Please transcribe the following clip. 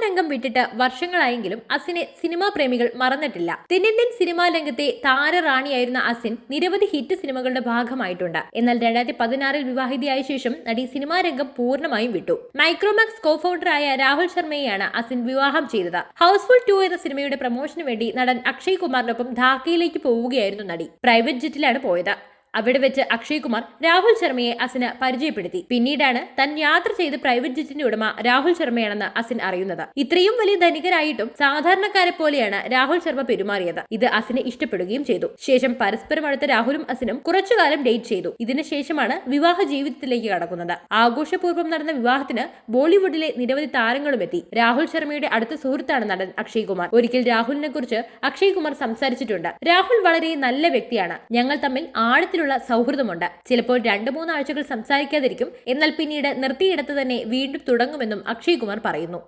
രംഗം വിട്ടിട്ട് വർഷങ്ങളായെങ്കിലും അസിനെ സിനിമാ പ്രേമികൾ മറന്നിട്ടില്ല. തെന്നിന്ത്യൻ സിനിമാ രംഗത്തെ താരറാണിയായിരുന്ന അസിൻ നിരവധി ഹിറ്റ് സിനിമകളുടെ ഭാഗമായിട്ടുണ്ട്. എന്നാൽ 2016 വിവാഹിതയായ ശേഷം നടി സിനിമാ രംഗം പൂർണ്ണമായും വിട്ടു. മൈക്രോമാക്സ് കോ ഫൗണ്ടറായ രാഹുൽ ശർമ്മയെയാണ് അസിൻ വിവാഹം ചെയ്തത്. ഹൗസ്ഫുൾ 2 എന്ന സിനിമയുടെ പ്രമോഷന് വേണ്ടി നടൻ അക്ഷയ് കുമാറിനൊപ്പം ധാക്കയിലേക്ക് പോവുകയായിരുന്നു നടി. പ്രൈവറ്റ് ജെറ്റിലാണ് പോയത്. അവിടെ വെച്ച് അക്ഷയ് കുമാർ രാഹുൽ ശർമ്മയെ അസിന് പരിചയപ്പെടുത്തി. പിന്നീടാണ് താൻ യാത്ര ചെയ്ത് പ്രൈവറ്റ് ജെറ്റിന്റെ ഉടമ രാഹുൽ ശർമ്മയാണെന്ന് അസിൻ അറിയുന്നത്. ഇത്രയും വലിയ ധനികരായിട്ടും സാധാരണക്കാരെ പോലെയാണ് രാഹുൽ ശർമ്മ പെരുമാറിയത്. ഇത് അസിനെ ഇഷ്ടപ്പെടുകയും ചെയ്തു. ശേഷം പരസ്പരം അടുത്ത രാഹുലും അസിനും കുറച്ചുകാലം ഡേറ്റ് ചെയ്തു. ഇതിനുശേഷമാണ് വിവാഹ ജീവിതത്തിലേക്ക് കടക്കുന്നത്. ആഘോഷപൂർവ്വം നടന്ന വിവാഹത്തിന് ബോളിവുഡിലെ നിരവധി താരങ്ങളും എത്തി. രാഹുൽ ശർമ്മയുടെ അടുത്ത സുഹൃത്താണ് നടൻ അക്ഷയ് കുമാർ. ഒരിക്കൽ രാഹുലിനെ കുറിച്ച് അക്ഷയ് കുമാർ സംസാരിച്ചിട്ടുണ്ട്. രാഹുൽ വളരെ നല്ല വ്യക്തിയാണ്. ഞങ്ങൾ തമ്മിൽ ആഴത്തിലുള്ള സൗഹൃദമുണ്ട്. ചിലപ്പോൾ 2-3 ആഴ്ചകൾ സംസാരിക്കാതിരിക്കും. എന്നാൽ പിന്നീട് നിർത്തിയിടത്ത് തന്നെ വീണ്ടും തുടങ്ങുമെന്നും അക്ഷയ് കുമാർ പറയുന്നു.